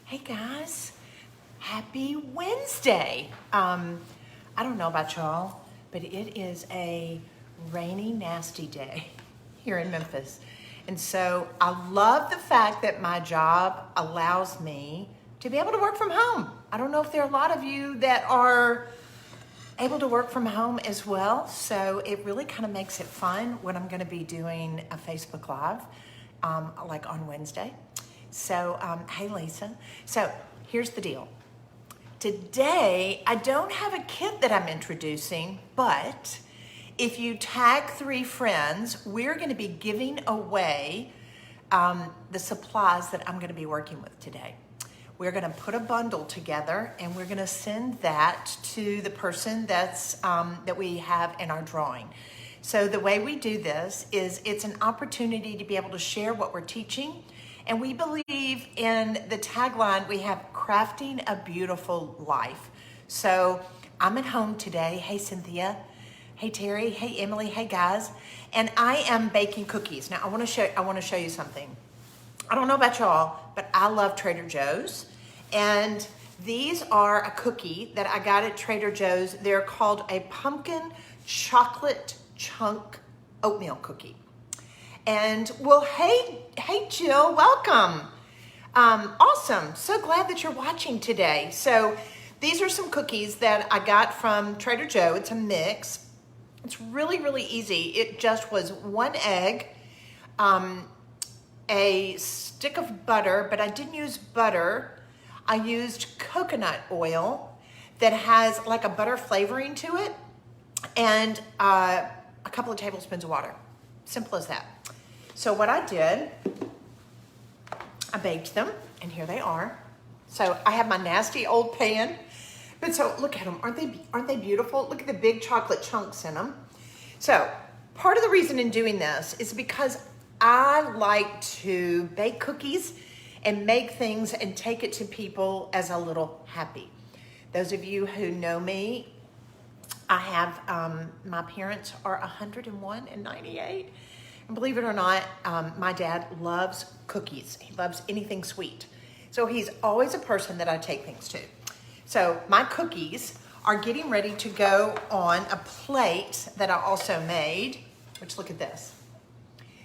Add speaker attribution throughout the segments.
Speaker 1: Hey guys, happy Wednesday. I don't know about y'all, but it is a rainy, nasty day here in Memphis. And so I love the fact that my job allows me to be able to work from home. I don't know if there are a lot of you that are able to work from home as well. So it really kind of makes it fun when I'm going to be doing a Facebook Live, like on Wednesday. So, hey Lisa. So here's the deal. Today, I don't have a kit that I'm introducing, but if you tag 3 friends, we're going to be giving away the supplies that I'm going to be working with today. We're going to put a bundle together and we're going to send that to the person that we have in our drawing. So the way we do this is it's an opportunity to be able to share what we're teaching. And we believe in the tagline, we have crafting a beautiful life. So I'm at home today. Hey, Cynthia. Hey, Terry. Hey, Emily. Hey, guys. And I am baking cookies. Now, I want to show you something. I don't know about y'all, but I love Trader Joe's. And these are a cookie that I got at Trader Joe's. They're called a pumpkin chocolate chunk oatmeal cookie. And well, hey Jill, welcome. Awesome, so glad that you're watching today. So these are some cookies that I got from Trader Joe. It's a mix. It's really, really easy. It just was 1 egg, a stick of butter, but I didn't use butter. I used coconut oil that has like a butter flavoring to it, and a couple of tablespoons of water. Simple as that. So what I did, I baked them, and here they are. So I have my nasty old pan, but so look at them. Aren't they beautiful? Look at the big chocolate chunks in them. So part of the reason in doing this is because I like to bake cookies and make things and take it to people as a little happy. Those of you who know me, I have, my parents are 101 and 98. And believe it or not, my dad loves cookies. He loves anything sweet. So he's always a person that I take things to. So my cookies are getting ready to go on a plate that I also made, which look at this.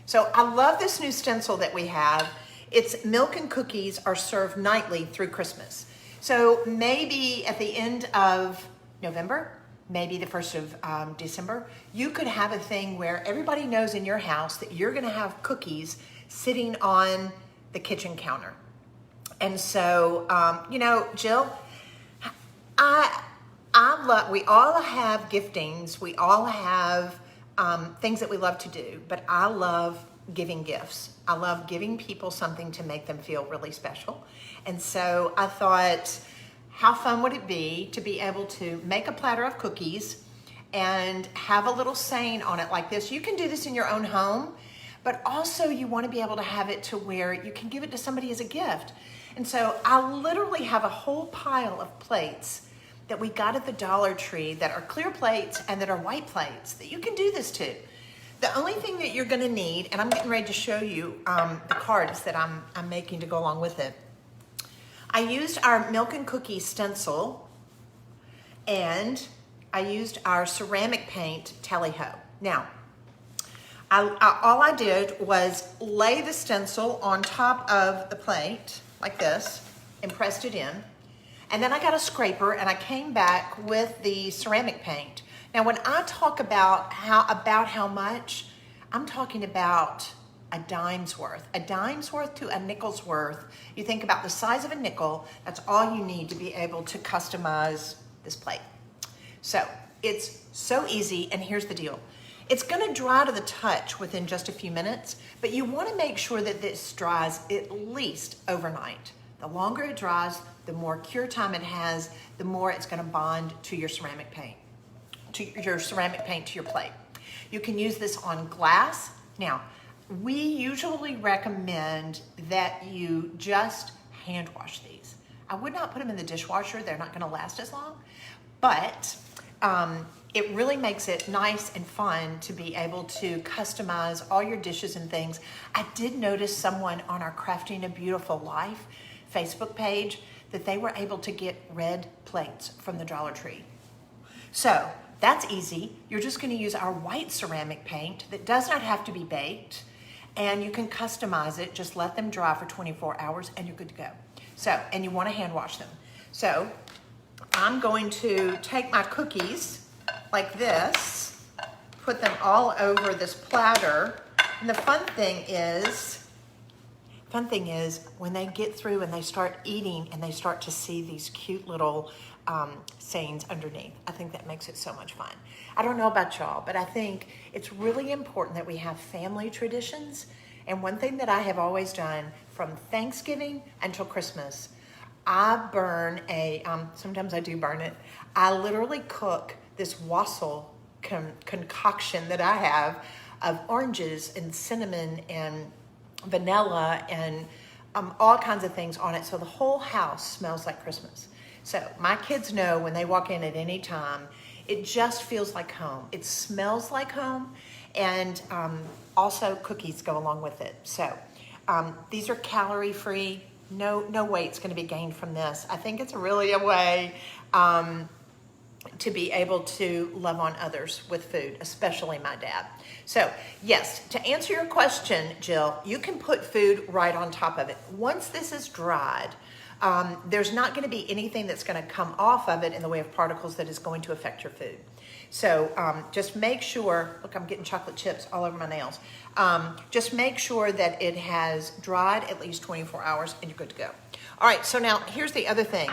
Speaker 1: So I love this new stencil that we have. It's milk and cookies are served nightly through Christmas. So maybe at the end of November, maybe the 1st of December, you could have a thing where everybody knows in your house that you're going to have cookies sitting on the kitchen counter. And so, Jill, we all have giftings. We all have things that we love to do, but I love giving gifts. I love giving people something to make them feel really special. And so I thought, how fun would it be to be able to make a platter of cookies and have a little saying on it like this? You can do this in your own home, but also you want to be able to have it to where you can give it to somebody as a gift. And so I literally have a whole pile of plates that we got at the Dollar Tree that are clear plates and that are white plates that you can do this to. The only thing that you're going to need, and I'm getting ready to show you the cards that I'm making to go along with it. I used our milk and cookie stencil, and I used our ceramic paint tally-ho. Now, all I did was lay the stencil on top of the plate like this and pressed it in. And then I got a scraper and I came back with the ceramic paint. Now, when I talk about how much, I'm talking about a dime's worth to a nickel's worth. You think about the size of a nickel, that's all you need to be able to customize this plate. So it's so easy, and here's the deal. It's gonna dry to the touch within just a few minutes, but you wanna make sure that this dries at least overnight. The longer it dries, the more cure time it has, the more it's gonna bond to your ceramic paint, to your plate. You can use this on glass. Now, we usually recommend that you just hand wash these. I would not put them in the dishwasher. They're not gonna last as long, but it really makes it nice and fun to be able to customize all your dishes and things. I did notice someone on our Crafting a Beautiful Life Facebook page that they were able to get red plates from the Dollar Tree. So that's easy. You're just going to use our white ceramic paint that does not have to be baked, and you can customize it. Just let them dry for 24 hours and you're good to go. So, and you want to hand wash them. So I'm going to take my cookies like this, put them all over this platter. And the fun thing is when they get through and they start eating and they start to see these cute little sayings underneath. I think that makes it so much fun. I don't know about y'all, but I think it's really important that we have family traditions. And one thing that I have always done from Thanksgiving until Christmas, I burn sometimes I do burn it. I literally cook this wassail concoction that I have of oranges and cinnamon and vanilla and all kinds of things on it. So the whole house smells like Christmas. So my kids know when they walk in at any time, it just feels like home. It smells like home. And also cookies go along with it. So these are calorie free. No weight's going to be gained from this. I think it's really a way to be able to love on others with food, especially my dad. So yes, to answer your question, Jill, you can put food right on top of it. Once this is dried, there's not going to be anything that's going to come off of it in the way of particles that is going to affect your food. So just make sure, look, I'm getting chocolate chips all over my nails. Just make sure that it has dried at least 24 hours and you're good to go. All right, so now here's the other thing.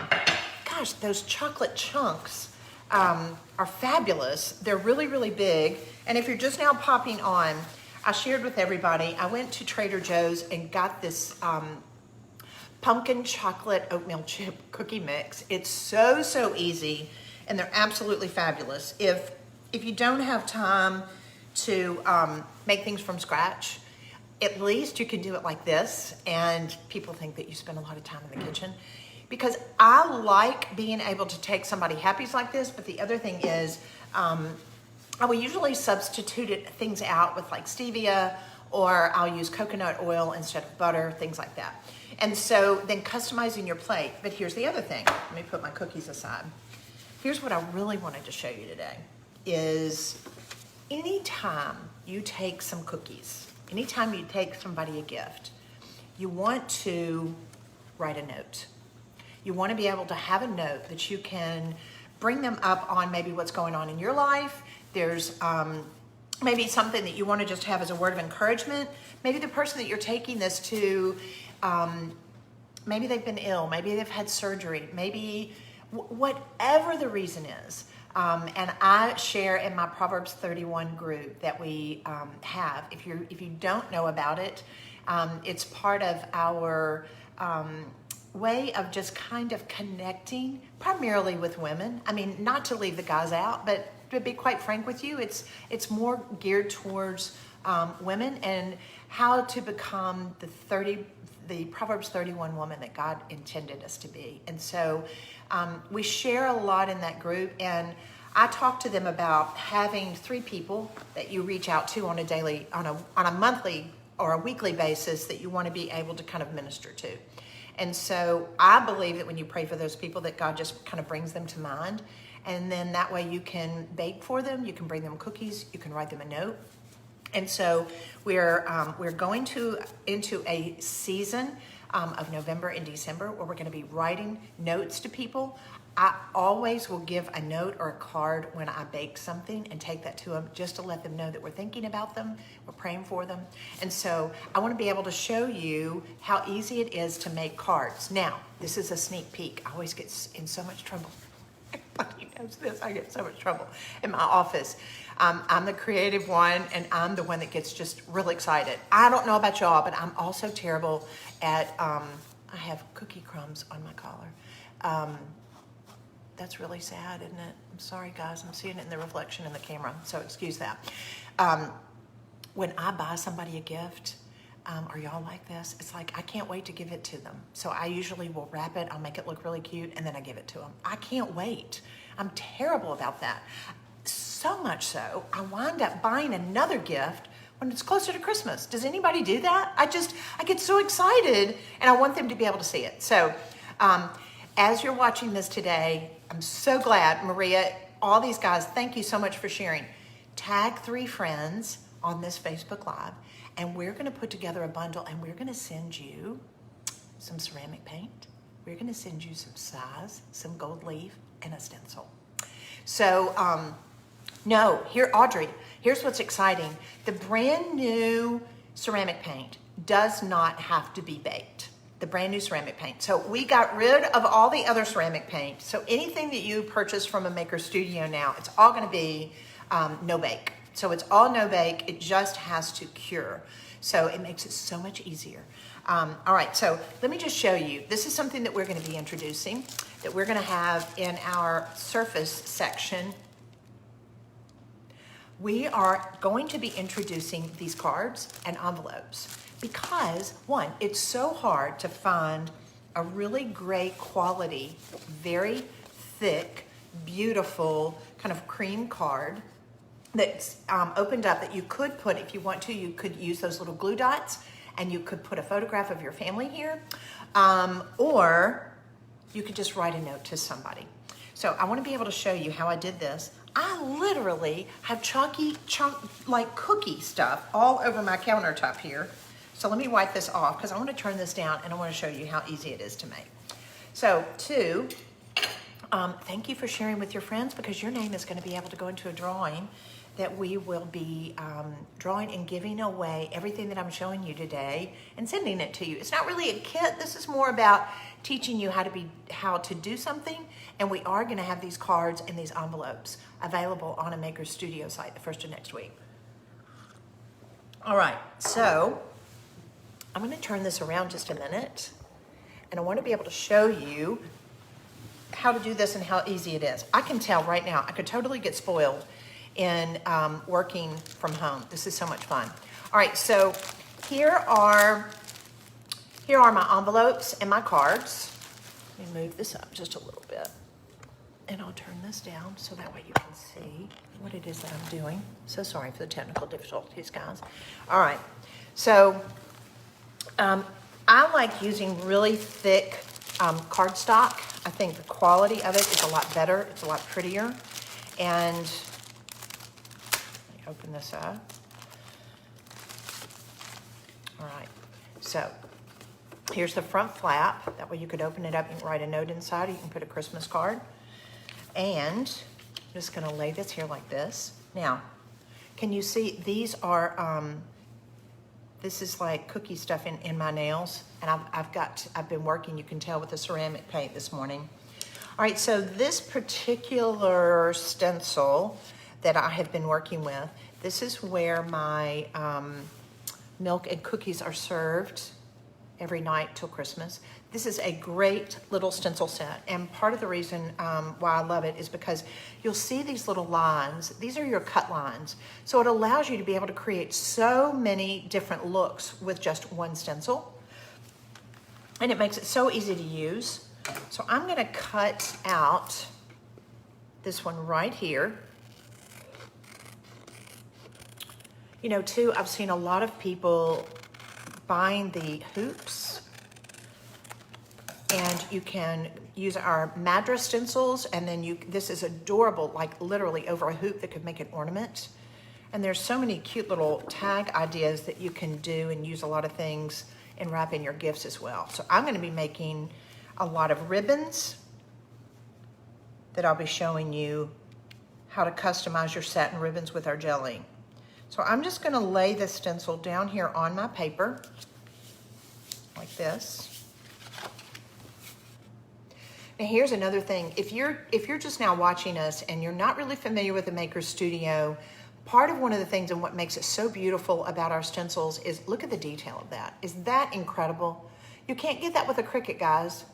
Speaker 1: Gosh, those chocolate chunks are fabulous. They're really, really big. And if you're just now popping on, I shared with everybody, I went to Trader Joe's and got this pumpkin chocolate oatmeal chip cookie mix. It's so easy, and they're absolutely fabulous. If you don't have time to make things from scratch, at least you can do it like this, and people think that you spend a lot of time in the kitchen. Because I like being able to take somebody happy's like this, but the other thing is, I will usually substitute things out with like stevia, or I'll use coconut oil instead of butter, things like that. And so then customizing your plate. But here's the other thing. Let me put my cookies aside. Here's what I really wanted to show you today is anytime you take some cookies, anytime you take somebody a gift, you want to write a note. You want to be able to have a note that you can bring them up on maybe what's going on in your life. There's maybe something that you want to just have as a word of encouragement. Maybe the person that you're taking this to, maybe they've been ill, maybe they've had surgery, maybe whatever the reason is. And I share in my Proverbs 31 group that we have. If you don't know about it, it's part of our way of just kind of connecting primarily with women. I mean, not to leave the guys out, but to be quite frank with you, it's more geared towards women and how to become the Proverbs 31 woman that God intended us to be. And so we share a lot in that group, and I talk to them about having 3 people that you reach out to on a monthly or a weekly basis that you want to be able to kind of minister to. And so I believe that when you pray for those people, that God just kind of brings them to mind. And then that way you can bake for them, you can bring them cookies, you can write them a note. And so we're going into a season of November and December where we're going to be writing notes to people. I always will give a note or a card when I bake something and take that to them just to let them know that we're thinking about them, we're praying for them. And so I want to be able to show you how easy it is to make cards. Now, this is a sneak peek. I always get in so much trouble. Everybody knows this. I get so much trouble in my office. I'm the creative one, and I'm the one that gets just really excited. I don't know about y'all, but I'm also terrible at, I have cookie crumbs on my collar. That's really sad, isn't it? I'm sorry, guys. I'm seeing it in the reflection in the camera, so excuse that. When I buy somebody a gift, are y'all like this? It's like, I can't wait to give it to them. So I usually will wrap it, I'll make it look really cute, and then I give it to them. I can't wait. I'm terrible about that. So much so, I wind up buying another gift when it's closer to Christmas. Does anybody do that? I get so excited and I want them to be able to see it. So as you're watching this today, I'm so glad, Maria, all these guys, thank you so much for sharing. Tag 3 friends on this Facebook Live, and we're gonna put together a bundle, and we're gonna send you some ceramic paint. We're gonna send you some size, some gold leaf, and a stencil. So, Audrey, here's what's exciting. The brand new ceramic paint does not have to be baked. The brand new ceramic paint. So we got rid of all the other ceramic paint. So anything that you purchase from a maker studio now, it's all gonna be no bake. So it's all no bake, it just has to cure. So it makes it so much easier. All right, so let me just show you. This is something that we're gonna be introducing, that we're gonna have in our surface section. We are going to be introducing these cards and envelopes because, one, it's so hard to find a really great quality, very thick, beautiful kind of cream card that's opened up that you could put, if you want to, you could use those little glue dots and you could put a photograph of your family here, or you could just write a note to somebody. So I want to be able to show you how I did this. I literally have like cookie stuff all over my countertop here. So let me wipe this off because I want to turn this down and I want to show you how easy it is to make. So thank you for sharing with your friends because your name is going to be able to go into a drawing that we will be drawing and giving away everything that I'm showing you today and sending it to you. It's not really a kit. This is more about teaching you how to do something, and we are going to have these cards and these envelopes available on a Maker Studio site the first of next week. All right, so I'm going to turn this around just a minute, and I want to be able to show you how to do this and how easy it is. I can tell right now, I could totally get spoiled in working from home. This is so much fun. All right, so here are my envelopes and my cards. Let me move this up just a little bit. And I'll turn this down so that way you can see what it is that I'm doing. So sorry for the technical difficulties, guys. All right, so I like using really thick cardstock. I think the quality of it is a lot better. It's a lot prettier. And let me open this up. All right, so here's the front flap. That way you could open it up, you can write a note inside, or you can put a Christmas card. And I'm just gonna lay this here like this. Now, can you see these are, this is like cookie stuff in my nails. And I've been working, you can tell, with the ceramic paint this morning. All right, so this particular stencil that I have been working with, this is where my milk and cookies are served every night till Christmas. This is a great little stencil set, and part of the reason why I love it is because you'll see these little lines. These are your cut lines. So it allows you to be able to create so many different looks with just one stencil, and it makes it so easy to use. So I'm gonna cut out this one right here. You know, too, I've seen a lot of people buying the hoops, and you can use our Madras stencils, and then this is adorable, like literally over a hoop that could make an ornament. And there's so many cute little tag ideas that you can do and use a lot of things and wrap in your gifts as well. So I'm gonna be making a lot of ribbons that I'll be showing you how to customize your satin ribbons with our gel ink. So I'm just gonna lay this stencil down here on my paper, like this. Now here's another thing. If you're just now watching us and you're not really familiar with the Maker Studio, part of one of the things and what makes it so beautiful about our stencils is look at the detail of that. Is that incredible? You can't get that with a Cricut, guys.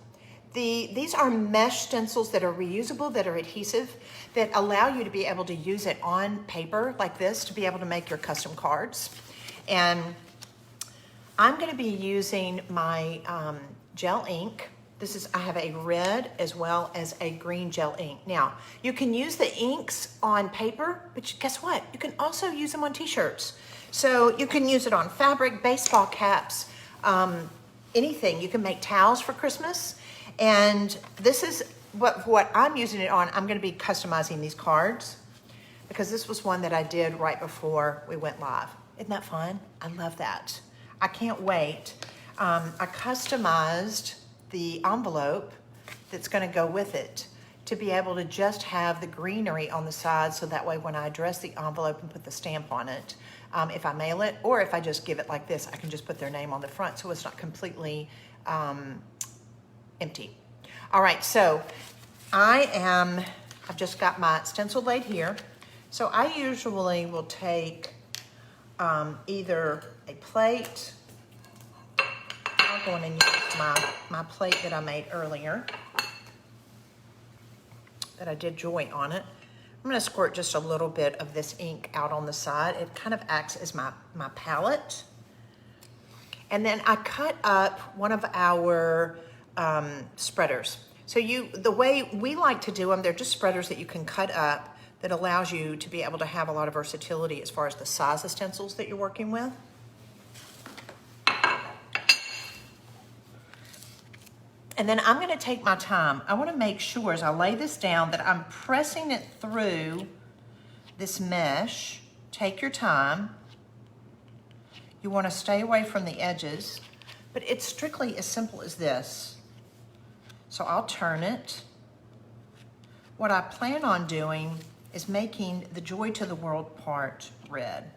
Speaker 1: These are mesh stencils that are reusable, that are adhesive, that allow you to be able to use it on paper like this to be able to make your custom cards. And I'm gonna be using my gel ink. I have a red as well as a green gel ink. Now, you can use the inks on paper, but guess what? You can also use them on t-shirts. So you can use it on fabric, baseball caps, anything. You can make towels for Christmas. And this is what I'm using it on. I'm going to be customizing these cards because this was one that I did right before we went live. Isn't that fun? I love that. I can't wait. I customized the envelope that's going to go with it to be able to just have the greenery on the side, so that way when I address the envelope and put the stamp on it, if I mail it or if I just give it like this, I can just put their name on the front so it's not completely empty. All right, so I've just got my stencil laid here. So I usually will take either a plate. I'll go in and use my plate that I made earlier, that I did joy on it. I'm gonna squirt just a little bit of this ink out on the side. It kind of acts as my palette. And then I cut up one of our spreaders. So the way we like to do them, they're just spreaders that you can cut up that allows you to be able to have a lot of versatility as far as the size of stencils that you're working with. And then I'm going to take my time. I want to make sure as I lay this down that I'm pressing it through this mesh. Take your time. You want to stay away from the edges, but it's strictly as simple as this. So I'll turn it. What I plan on doing is making the Joy to the World part red.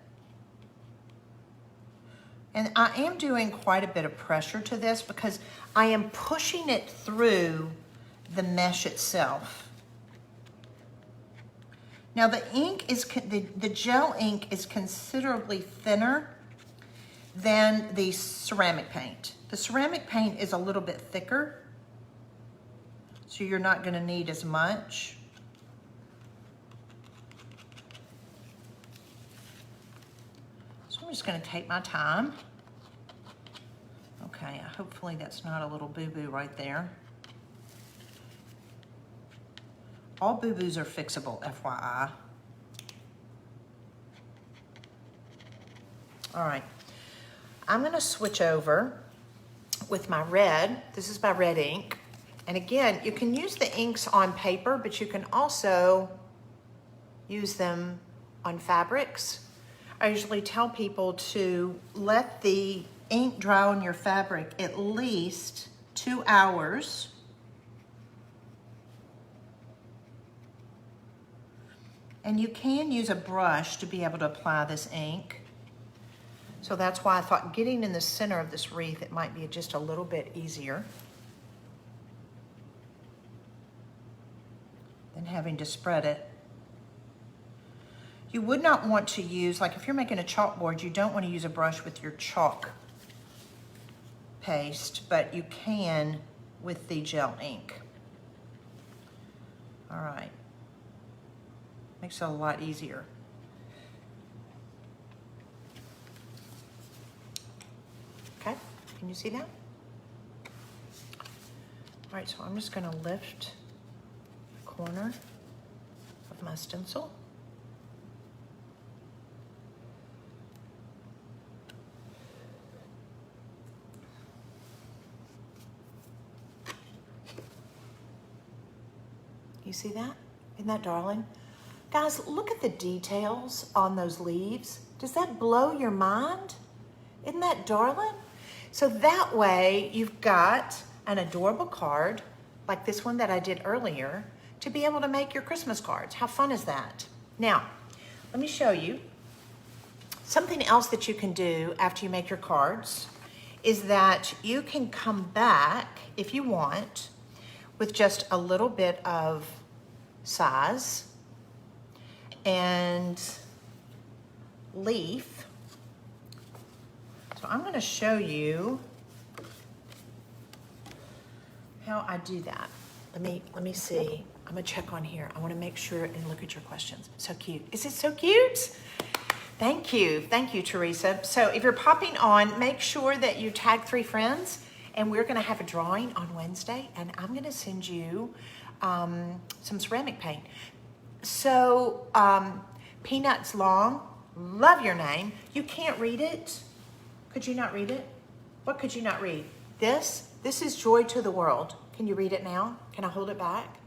Speaker 1: And I am doing quite a bit of pressure to this because I am pushing it through the mesh itself. Now the ink is, the gel ink is considerably thinner than the ceramic paint. The ceramic paint is a little bit thicker, so you're not going to need as much. I'm just going to take my time. Okay, hopefully that's not a little boo-boo right there. All boo-boos are fixable, FYI. All right, I'm going to switch over with my red. This is my red ink. And again, you can use the inks on paper, but you can also use them on fabrics. I usually tell people to let the ink dry on your fabric at least 2 hours. And you can use a brush to be able to apply this ink. So that's why I thought getting in the center of this wreath, it might be just a little bit easier than having to spread it. You would not want to use, like if you're making a chalkboard, you don't want to use a brush with your chalk paste, but you can with the gel ink. All right. Makes it a lot easier. Okay, can you see that? All right, so I'm just going to lift the corner of my stencil. You see that? Isn't that darling? Guys, look at the details on those leaves. Does that blow your mind? Isn't that darling? So that way you've got an adorable card like this one that I did earlier to be able to make your Christmas cards. How fun is that? Now, let me show you. Something else that you can do after you make your cards is that you can come back, if you want, with just a little bit of size and leaf. So I'm going to show you how I do that. Let me see. I'm going to check on here. I want to make sure and look at your questions. So cute. Is it so cute? Thank you, Teresa. So if you're popping on, make sure that you tag 3 friends. And we're going to have a drawing on Wednesday, and I'm going to send you some ceramic paint. So Peanut's long love your name. You can't read it. Could you not read it? What could you not read? This is joy to the world. Can you read it now? Can I hold it back?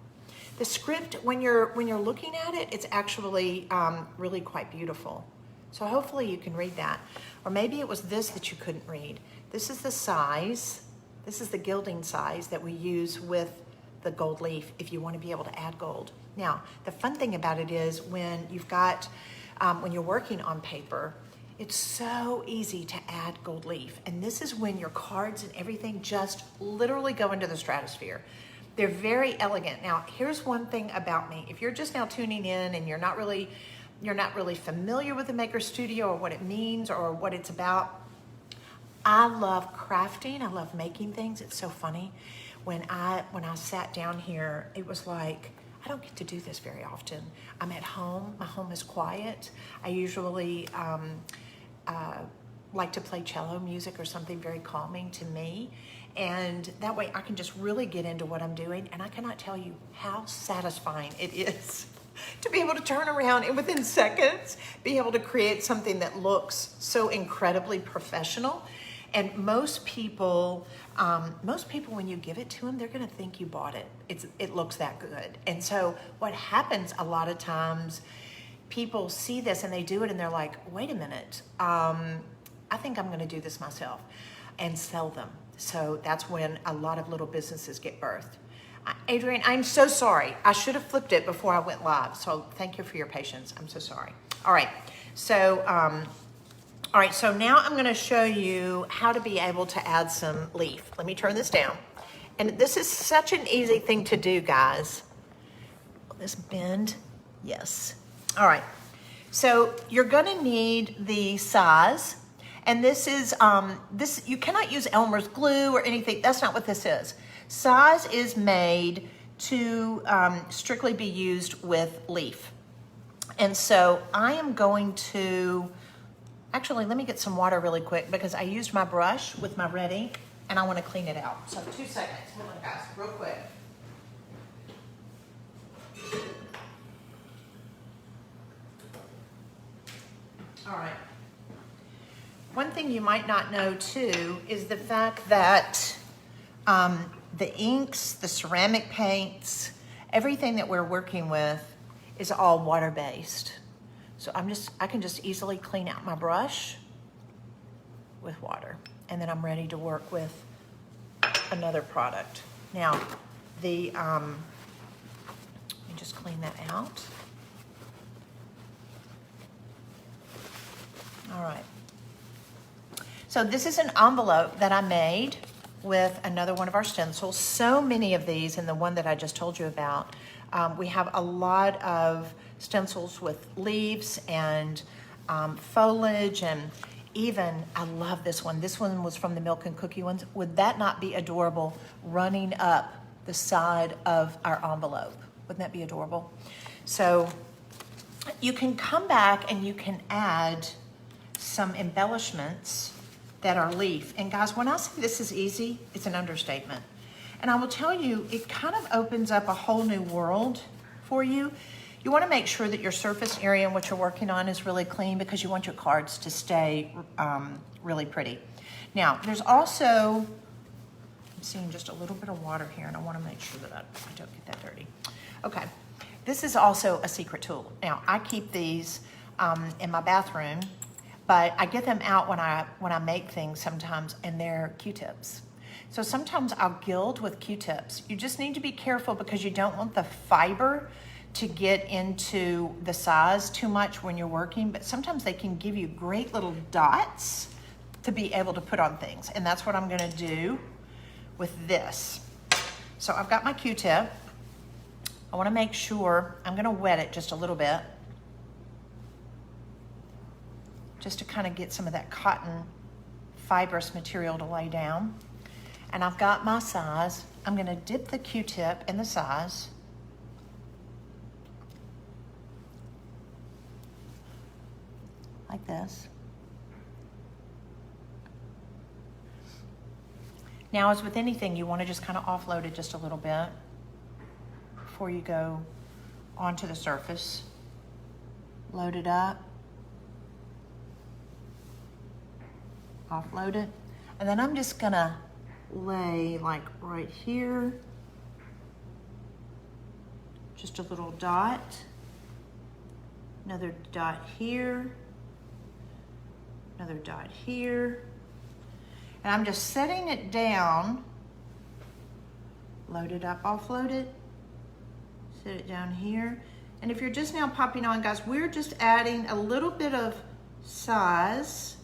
Speaker 1: The script, when you're looking at it, it's actually really quite beautiful. So hopefully you can read that. Or maybe it was this that you couldn't read. This is the size. This is the gilding size that we use with the gold leaf if you want to be able to add gold. Now, the fun thing about it is when you've got, when you're working on paper, it's so easy to add gold leaf. And this is when your cards and everything just literally go into the stratosphere. They're very elegant. Now, here's one thing about me. If you're just now tuning in and you're not really familiar with the Maker Studio or what it means or what it's about, I love crafting. I love making things. It's so funny. When I sat down here, it was like, I don't get to do this very often. I'm at home. My home is quiet. I usually like to play cello music or something very calming to me. And that way I can just really get into what I'm doing. And I cannot tell you how satisfying it is to be able to turn around and within seconds be able to create something that looks so incredibly professional. And most people when you give it to them, they're going to think you bought it. It looks that good. And so what happens a lot of times, people see this and they do it and they're like, wait a minute, I think I'm going to do this myself and sell them. So that's when a lot of little businesses get birthed. Adrienne, I'm so sorry. I should have flipped it before I went live. So thank you for your patience. I'm so sorry. All right. So now I'm going to show you how to be able to add some leaf. Let me turn this down. And this is such an easy thing to do, guys. Will this bend? Yes. All right. So you're going to need the size. And this is, you cannot use Elmer's glue or anything. That's not what this is. Size is made to strictly be used with leaf. And so I am going to, actually, let me get some water really quick because I used my brush with my red ink and I want to clean it out. So 2 seconds. Hold on, guys, real quick. All right. One thing you might not know too is the fact that the inks, the ceramic paints, everything that we're working with is all water-based. So I can just easily clean out my brush with water. And then I'm ready to work with another product. Now, let me just clean that out. All right. So this is an envelope that I made with another one of our stencils. So many of these, and the one that I just told you about, we have a lot of stencils with leaves and foliage, and even, I love this one. This one was from the Milk and Cookie ones. Would that not be adorable running up the side of our envelope? Wouldn't that be adorable? So you can come back and you can add some embellishments that are leaf. And guys, when I say this is easy, it's an understatement. And I will tell you, it kind of opens up a whole new world for you. You want to make sure that your surface area and what you're working on is really clean because you want your cards to stay really pretty. Now, there's also, I'm seeing just a little bit of water here and I want to make sure that I don't get that dirty. Okay, this is also a secret tool. Now, I keep these in my bathroom, but I get them out when I make things sometimes, and they're Q-tips. So sometimes I'll gild with Q-tips. You just need to be careful because you don't want the fiber to get into the size too much when you're working, but sometimes they can give you great little dots to be able to put on things. And that's what I'm gonna do with this. So I've got my Q-tip. I wanna make sure, I'm gonna wet it just a little bit, just to kind of get some of that cotton fibrous material to lay down. And I've got my size. I'm gonna dip the Q-tip in the size. Like this. Now, as with anything, you wanna just kind of offload it just a little bit before you go onto the surface. Load it up. offload it. And then I'm just gonna lay like right here, just a little dot, another dot here, another dot here. And I'm just setting it down, load it up, offload it, set it down here. And if you're just now popping on, guys, we're just adding a little bit of size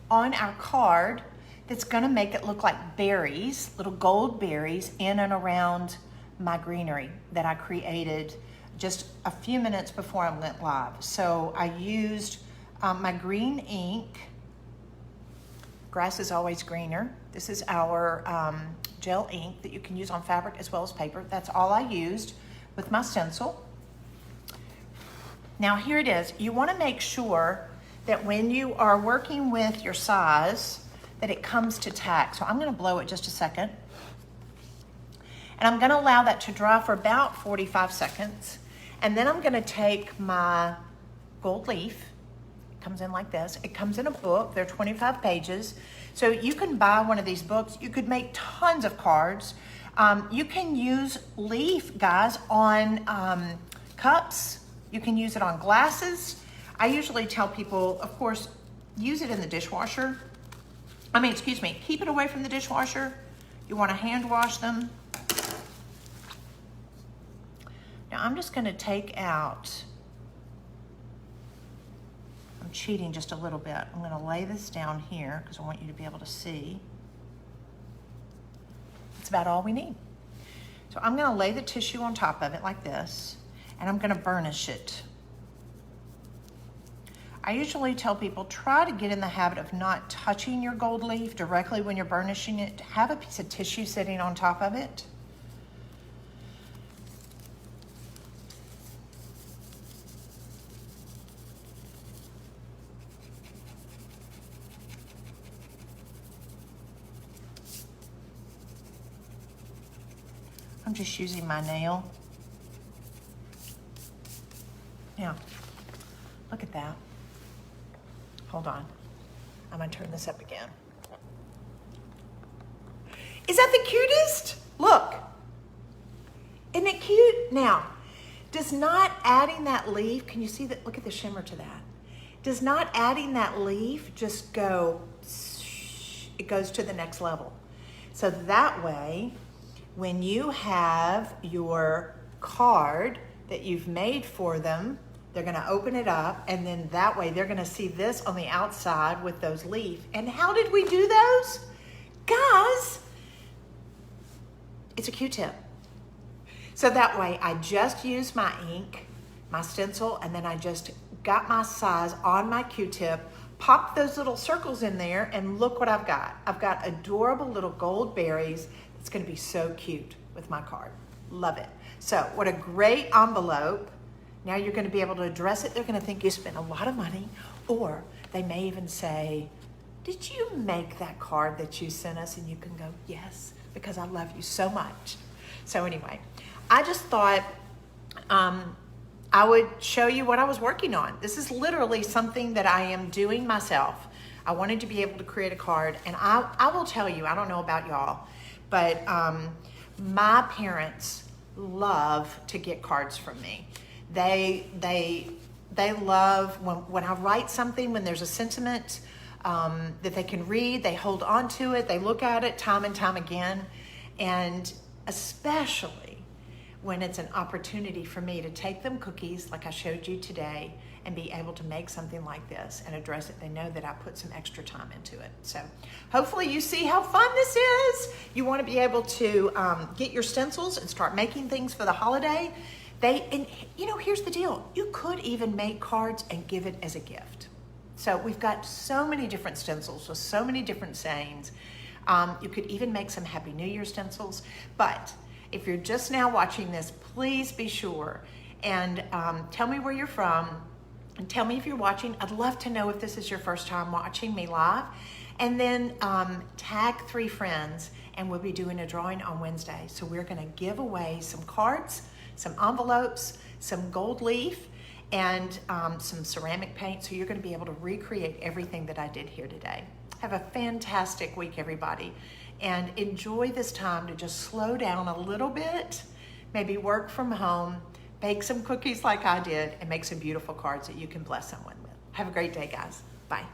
Speaker 1: on our card that's gonna make it look like berries, little gold berries in and around my greenery that I created just a few minutes before I went live. So I used my green ink. Grass is always greener. This is our gel ink that you can use on fabric as well as paper. That's all I used with my stencil. Now here it is. You want to make sure that when you are working with your size that it comes to tack. So I'm going to blow it just a second. And I'm going to allow that to dry for about 45 seconds. And then I'm going to take my gold leaf. It comes in like this. It comes in a book. They're 25 pages. So you can buy one of these books. You could make tons of cards. You can use leaf, guys, on cups. You can use it on glasses. I usually tell people, of course, use it in the dishwasher. Keep it away from the dishwasher. You want to hand wash them. Now I'm just going to take out, I'm cheating just a little bit. I'm going to lay this down here because I want you to be able to see. It's about all we need. So I'm going to lay the tissue on top of it like this, and I'm going to burnish it. I usually tell people, try to get in the habit of not touching your gold leaf directly when you're burnishing it. Have a piece of tissue sitting on top of it. I'm just using my nail. Now, look at that. Hold on. I'm gonna turn this up again. Is that the cutest? Look. Isn't it cute? Now, does not adding that leaf, can you see that? Look at the shimmer to that. Does not adding that leaf just go, it goes to the next level. So that way, when you have your card that you've made for them, they're gonna open it up, and then that way they're gonna see this on the outside with those leaves. And how did we do those? Guys, it's a Q-tip. So that way I just used my ink, my stencil, and then I just got my size on my Q-tip, popped those little circles in there, and look what I've got. I've got adorable little gold berries. It's gonna be so cute with my card. Love it. So what a great envelope. Now you're gonna be able to address it. They're gonna think you spent a lot of money, or they may even say, did you make that card that you sent us? And you can go, yes, because I love you so much. So anyway, I just thought I would show you what I was working on. This is literally something that I am doing myself. I wanted to be able to create a card, and I will tell you, I don't know about y'all, but my parents love to get cards from me. They love when I write something, when there's a sentiment that they can read, they hold on to it, they look at it time and time again, and especially when it's an opportunity for me to take them cookies like I showed you today and be able to make something like this and address it. They know that I put some extra time into it. So hopefully you see how fun this is. You want to be able to get your stencils and start making things for the holiday. And you know, here's the deal. You could even make cards and give it as a gift. So we've got so many different stencils with so many different sayings. You could even make some Happy New Year stencils. But if you're just now watching this, please be sure and tell me where you're from and tell me if you're watching. I'd love to know if this is your first time watching me live. And then tag 3 friends, and we'll be doing a drawing on Wednesday. So we're gonna give away some cards, some envelopes, some gold leaf, and some ceramic paint. So you're going to be able to recreate everything that I did here today. Have a fantastic week, everybody. And enjoy this time to just slow down a little bit, maybe work from home, bake some cookies like I did, and make some beautiful cards that you can bless someone with. Have a great day, guys. Bye.